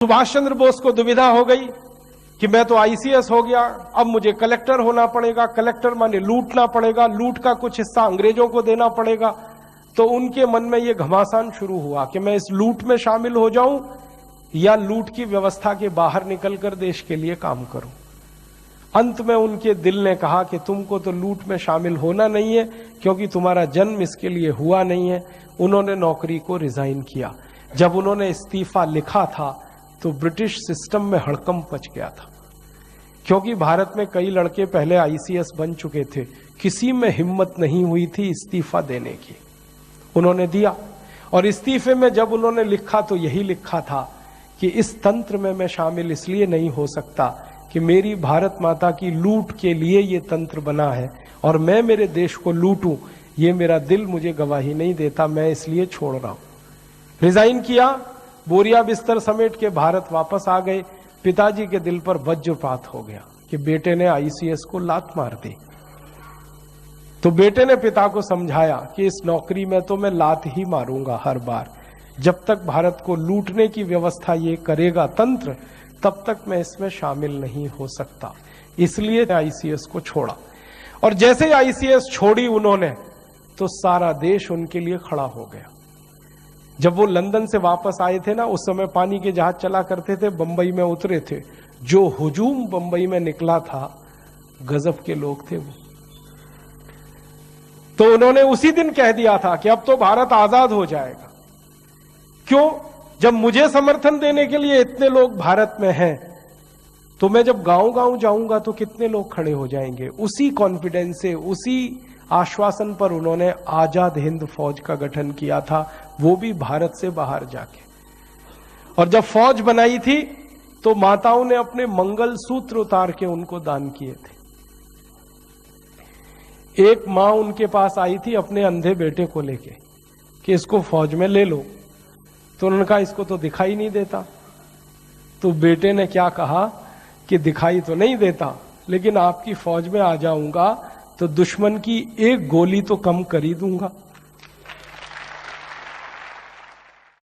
सुभाष चंद्र बोस को दुविधा हो गई कि मैं तो आईसीएस हो गया, अब मुझे कलेक्टर होना पड़ेगा, कलेक्टर माने लूटना पड़ेगा, लूट का कुछ हिस्सा अंग्रेजों को देना पड़ेगा। तो उनके मन में यह घमासान शुरू हुआ कि मैं इस लूट में शामिल हो जाऊं या लूट की व्यवस्था के बाहर निकलकर देश के लिए काम करूं। अंत में उनके दिल ने कहा कि तुमको तो लूट में शामिल होना नहीं है, क्योंकि तुम्हारा जन्म इसके लिए हुआ नहीं है। उन्होंने नौकरी को रिजाइन किया। जब उन्होंने इस्तीफा लिखा था तो ब्रिटिश सिस्टम में हड़कंप मच गया था, क्योंकि भारत में कई लड़के पहले आईसीएस बन चुके थे, किसी में हिम्मत नहीं हुई थी इस्तीफा देने की। उन्होंने दिया, और इस्तीफे में जब उन्होंने लिखा तो यही लिखा था कि इस तंत्र में मैं शामिल इसलिए नहीं हो सकता कि मेरी भारत माता की लूट के लिए ये तंत्र बना है और मैं मेरे देश को लूटूं, ये मेरा दिल मुझे गवाही नहीं देता, मैं इसलिए छोड़ रहा हूं। रिजाइन किया, बोरिया बिस्तर समेट के भारत वापस आ गए। पिताजी के दिल पर वज्रपात हो गया कि बेटे ने आईसीएस को लात मार दी। तो बेटे ने पिता को समझाया कि इस नौकरी में तो मैं लात ही मारूंगा हर बार, जब तक भारत को लूटने की व्यवस्था ये करेगा तंत्र, तब तक मैं इसमें शामिल नहीं हो सकता। इसलिए आईसीएस को छोड़ा। और जैसे ही आईसीएस छोड़ी उन्होंने, तो सारा देश उनके लिए खड़ा हो गया। जब वो लंदन से वापस आए थे ना, उस समय पानी के जहाज चला करते थे, बंबई में उतरे थे, जो हुजूम बंबई में निकला था, गजब के लोग थे वो। तो उन्होंने उसी दिन कह दिया था कि अब तो भारत आजाद हो जाएगा। क्यों? जब मुझे समर्थन देने के लिए इतने लोग भारत में हैं, तो मैं जब गांव गांव जाऊंगा तो कितने लोग खड़े हो जाएंगे। उसी कॉन्फिडेंस से, उसी आश्वासन पर उन्होंने आजाद हिंद फौज का गठन किया था, वो भी भारत से बाहर जाके। और जब फौज बनाई थी तो माताओं ने अपने मंगल सूत्र उतार के उनको दान किए थे। एक मां उनके पास आई थी अपने अंधे बेटे को लेके कि इसको फौज में ले लो। तो उन्होंने कहा इसको तो दिखाई नहीं देता। तो बेटे ने क्या कहा कि दिखाई तो नहीं देता, लेकिन आपकी फौज में आ जाऊंगा तो दुश्मन की एक गोली तो कम कर ही दूंगा।